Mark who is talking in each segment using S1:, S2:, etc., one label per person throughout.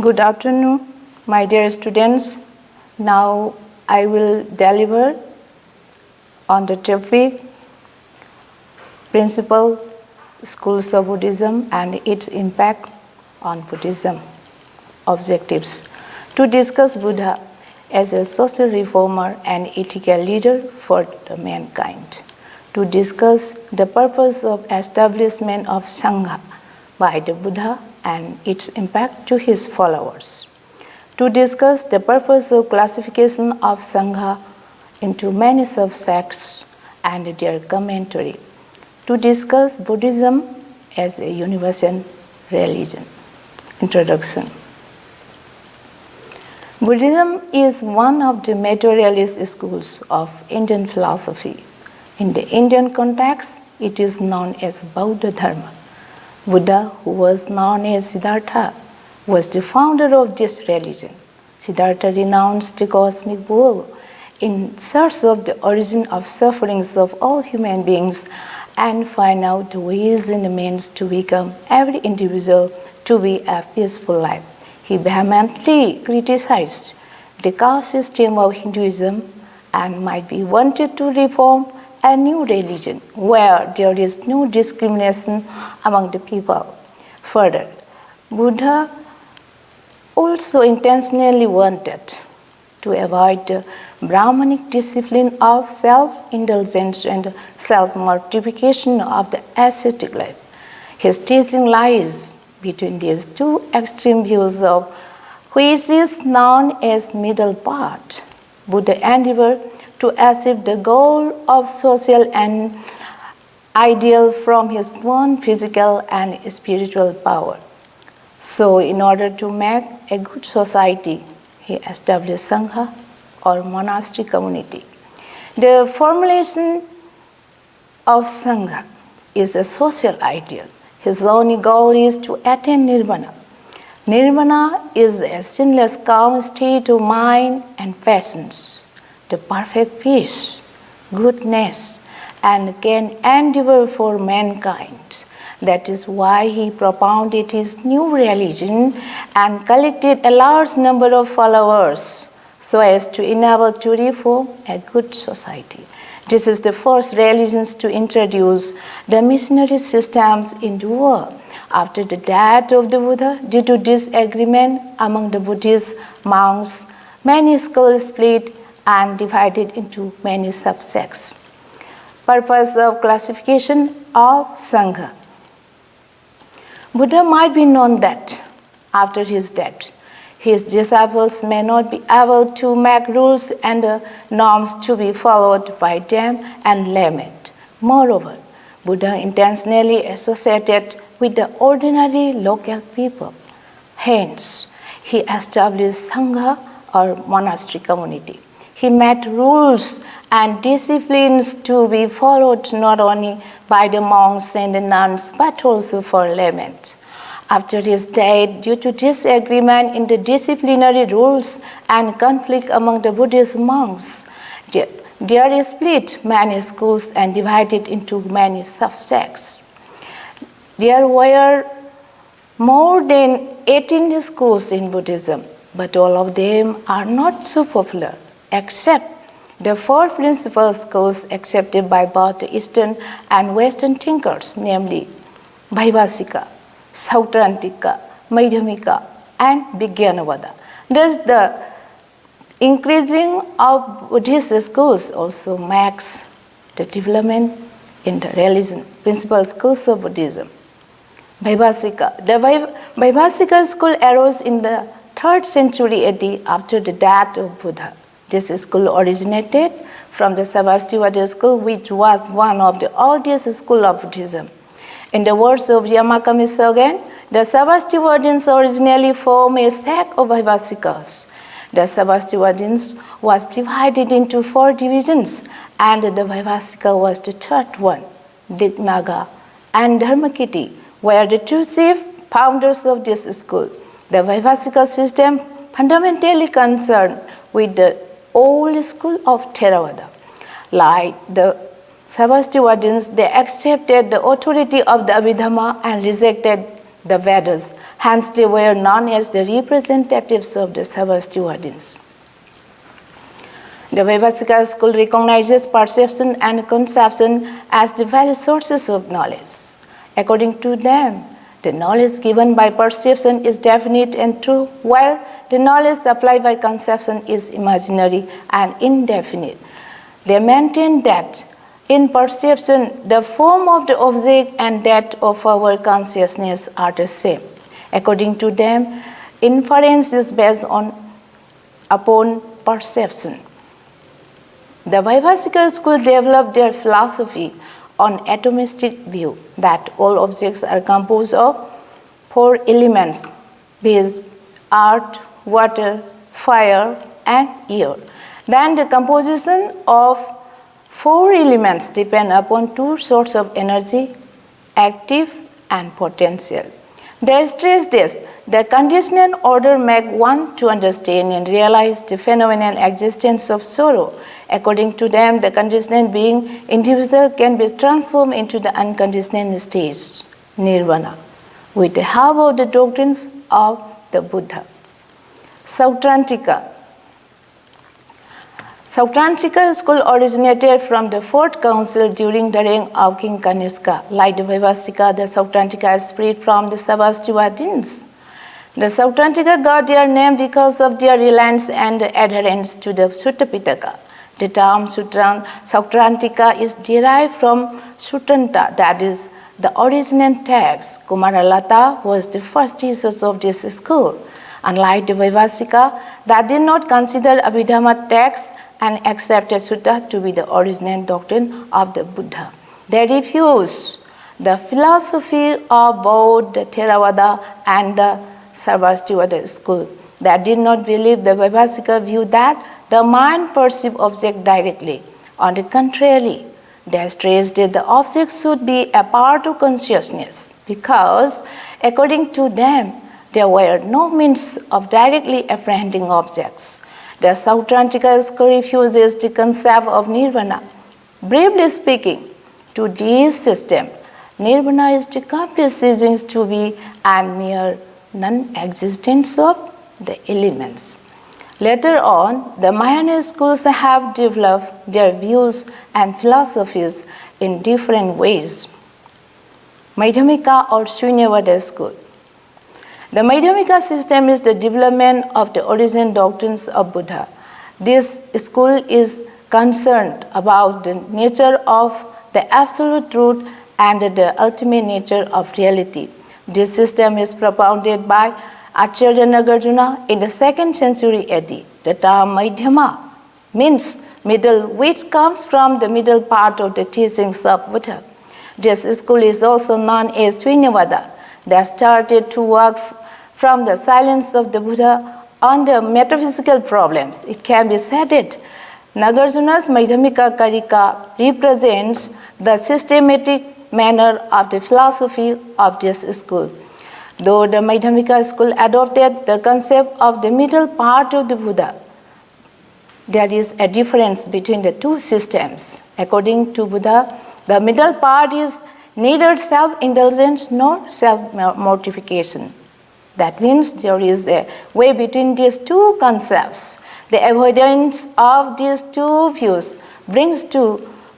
S1: Good afternoon, my dear students. Now I will deliver on the topic Principal Schools of Buddhism and its impact on Buddhism. Objectives: to discuss Buddha as a social reformer and ethical leader for the mankind. To discuss the purpose of establishment of Sangha by the Buddha and its impact to his followers. To discuss the purpose of classification of Sangha into many subsects and their commentary. To discuss Buddhism as a universal religion. Introduction. Buddhism is one of the materialist schools of Indian philosophy. In the Indian context, it is known as Bauddha Dharma. Buddha, who was known as Siddhartha, was the founder of this religion. Siddhartha renounced the cosmic woe in search of the origin of sufferings of all human beings and find out the ways and the means to become every individual to be a peaceful life. He vehemently criticized the caste system of Hinduism and might be wanted to reform a new religion where there is no discrimination among the people. Further, Buddha also intentionally wanted to avoid the Brahmanic discipline of self-indulgence and self-mortification of the ascetic life. His teaching lies between these two extreme views of which is known as middle path. Buddha endeavored to achieve the goal of social and ideal from his own physical and spiritual power. So, in order to make a good society, he established Sangha or monastery community. The formulation of Sangha is a social ideal. His only goal is to attain Nirvana. Nirvana is a sinless calm state of mind and passions, the perfect peace, goodness, and can endure for mankind. That is why he propounded his new religion and collected a large number of followers so as to enable to reform a good society. This is the first religion to introduce the missionary systems in the world. After the death of the Buddha, due to disagreement among the Buddhist monks, many schools split and divided into many subsects. Purpose of classification of Sangha. Buddha might be known that after his death, his disciples may not be able to make rules and norms to be followed by them and laymen. Moreover, Buddha intentionally associated with the ordinary local people. Hence, he established Sangha or monastery community. He made rules and disciplines to be followed not only by the monks and the nuns but also for laymen. After his death, due to disagreement in the disciplinary rules and conflict among the Buddhist monks, there is split many schools and divided into many subsects. There were more than 18 schools in Buddhism, but all of them are not so popular, except the four principal schools accepted by both the Eastern and Western thinkers, namely Vaibhasika, Sautrantika, Madhyamika, and Vijnanavada. Thus, the increasing of Buddhist schools also marks the development in the religion, principal schools of Buddhism. Vaibhasika. The Vaibhasika school arose in the 3rd century AD after the death of Buddha. This school originated from the Sarvastivada school, which was one of the oldest schools of Buddhism. In the words of Yamakami Sogen, the Sarvastivadins originally formed a sect of Vaibhasikas. The Sarvastivadins was divided into 4 divisions, and the Vaibhasika was the 3rd one. Dignaga and Dharmakiti were the 2 chief founders of this school. The Vaibhasika system fundamentally concerned with the old school of Theravada. Like the Sarvastivadins, they accepted the authority of the Abhidhamma and rejected the Vedas. Hence, they were known as the representatives of the Sarvastivadins. The Vaibhasika school recognizes perception and conception as the valid sources of knowledge. According to them, the knowledge given by perception is definite and true, while the knowledge applied by conception is imaginary and indefinite. They maintain that in perception, the form of the object and that of our consciousness are the same. According to them, inference is based upon perception. The Vaibhasika school developed their philosophy on atomistic view that all objects are composed of 4 elements, viz. Earth, water, fire, and air. Then the composition of 4 elements depend upon 2 sources of energy, active and potential. They stress this. The conditional order make one to understand and realize the phenomenal existence of sorrow. According to them, the conditioned being individual can be transformed into the unconditioned stage, nirvana, with the help of the doctrines of the Buddha. Sautrantika. Sautrantika school originated from the 4th council during the reign of King Kanishka. Like the Vaibhasika, the Sautrantika spread from the Sarvastivadins. The Sautrantika got their name because of their reliance and adherence to the Sutta Pitaka. The term Sautrantika is derived from Sutranta, that is, the original text. Kumaralata was the first teacher of this school. Unlike the Vaibhasika, that did not consider Abhidhamma text and accepted Sutta to be the original doctrine of the Buddha. They refused the philosophy of both the Theravada and the Sarvastivada school. They did not believe the Vaibhasika view that the mind perceives object directly. On the contrary, they stressed that the object should be a part of consciousness because, according to them, there were no means of directly apprehending objects. The Sautrantika school refuses the concept of nirvana. Briefly speaking, to this system, nirvana is the complete ceasing to be and mere non-existence of the elements. Later on, the Mahayana schools have developed their views and philosophies in different ways. Madhyamika or Shunyavada school. The Madhyamika system is the development of the original doctrines of Buddha. This school is concerned about the nature of the absolute truth and the ultimate nature of reality. This system is propounded by Acharya Nagarjuna in the 2nd century AD. The term Madhyama means middle, which comes from the middle part of the teachings of Buddha. This school is also known as Shunyavada. They started to work from the silence of the Buddha on the metaphysical problems. It can be said that Nagarjuna's Madhyamika Karika represents the systematic manner of the philosophy of this school. Though the Madhyamika school adopted the concept of the middle part of the Buddha, there is a difference between the two systems. According to Buddha, the middle part is neither self-indulgence nor self-mortification. That means there is a way between these two concepts. The avoidance of these two views brings to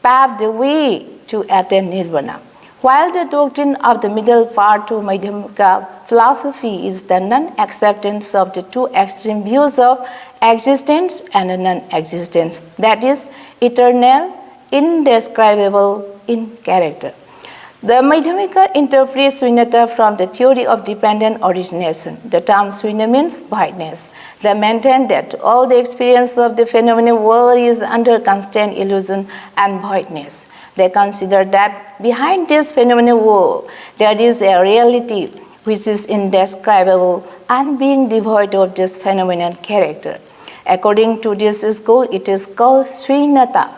S1: pave the way to attain nirvana. While the doctrine of the middle part of Madhyamika philosophy is the non-acceptance of the two extreme views of existence and non-existence, that is, eternal, indescribable in character. The Madhyamika interprets Shunyata from the theory of dependent origination. The term Shunya means voidness. They maintain that all the experience of the phenomenal world is under constant illusion and voidness. They consider that behind this phenomenal world, there is a reality which is indescribable and being devoid of this phenomenal character. According to this school, it is called Shunyata.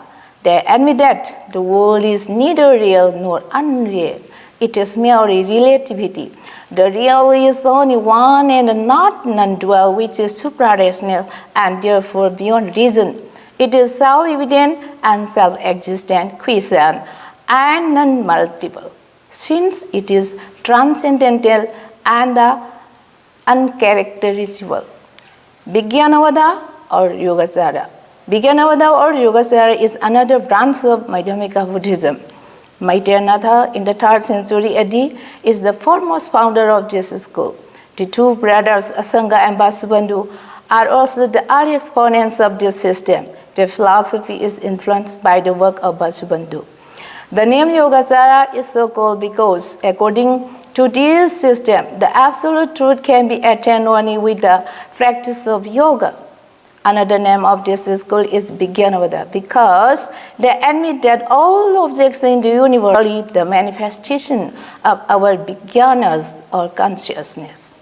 S1: They admit that the world is neither real nor unreal. It is merely relativity. The real is only one and not non-dual, which is supra-rational and therefore beyond reason. It is self-evident and self-existent, quiescent, and non-multiple. Since it is transcendental and the uncharacterizable. Vijnanavada or Yogacara. Vijnanavada or Yogacara is another branch of Madhyamika Buddhism. Maitreyanatha in the 3rd century AD is the foremost founder of this school. The two brothers Asanga and Vasubandhu are also the early exponents of this system. Their philosophy is influenced by the work of Vasubandhu. The name Yogacara is so called because, according to this system, the absolute truth can be attained only with the practice of yoga. Another name of this school is Vijnanavada because they admit that all objects in the universe are the manifestation of our Vijnanas or consciousness.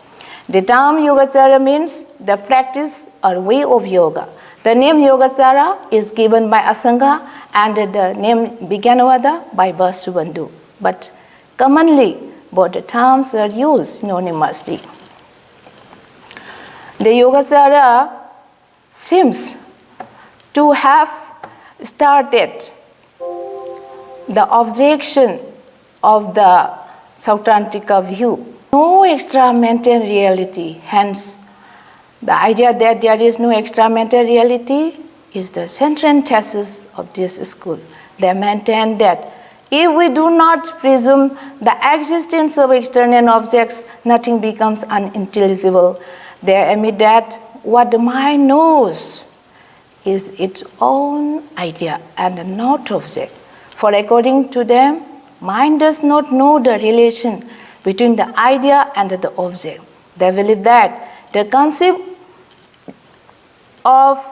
S1: The term Yogacara means the practice or way of yoga. The name Yogacara is given by Asanga and the name Vijnanavada by Vasubandhu. But commonly, both the terms are used synonymously. The Yogacara seems to have started the objection of the Sautrantika view. No extra mental reality, hence the idea that there is no extra mental reality is the central thesis of this school. They maintain that if we do not presume the existence of external objects, nothing becomes unintelligible. They admit that what the mind knows is its own idea and not object. For according to them, mind does not know the relation between the idea and the object. They believe that the concept of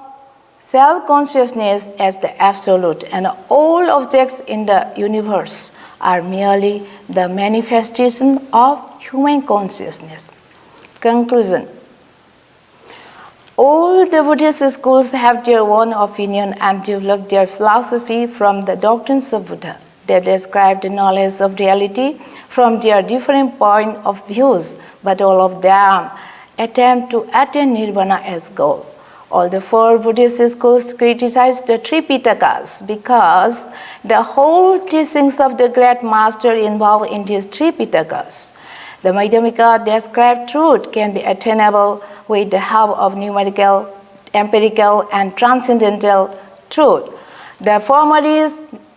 S1: self-consciousness as the absolute and all objects in the universe are merely the manifestation of human consciousness. Conclusion. All the Buddhist schools have their own opinion and develop their philosophy from the doctrines of Buddha. They describe the knowledge of reality from their different point of views, but all of them attempt to attain nirvana as goal. All the 4 Buddhist schools criticize the Tripitakas because the whole teachings of the great master involved in these Tripitakas. The Madhyamika described truth can be attainable with the help of numerical, empirical, and transcendental truth. The former is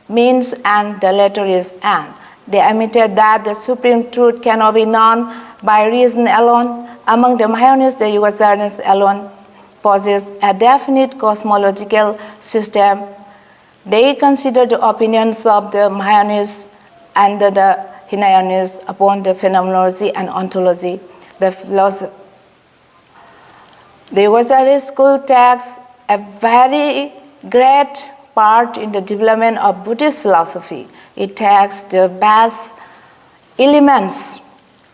S1: means and the latter is end. They admitted that the supreme truth cannot be known by reason alone. Among the Mahayanists, the Yogacaras alone possess a definite cosmological system. They consider the opinions of the Mahayanists and the Hinayanists upon the phenomenology and ontology. The Yogacara school takes a very great part in the development of Buddhist philosophy. It takes the best elements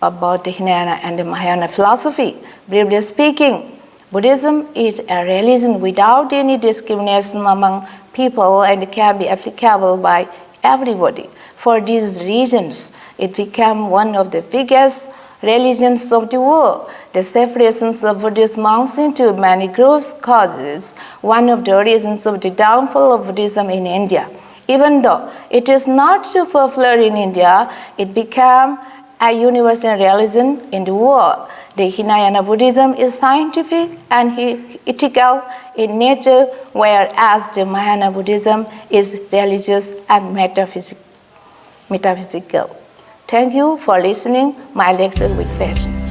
S1: about the Hinayana and the Mahayana philosophy. Briefly speaking, Buddhism is a religion without any discrimination among people and can be applicable by everybody. For these reasons, it became one of the biggest religions of the world. The separations of Buddhist monks into many groups causes one of the reasons of the downfall of Buddhism in India. Even though it is not so popular in India, it became a universal religion in the world. The Hinayana Buddhism is scientific and ethical in nature, whereas the Mahayana Buddhism is religious and metaphysical. Thank you for listening my lecture with passion.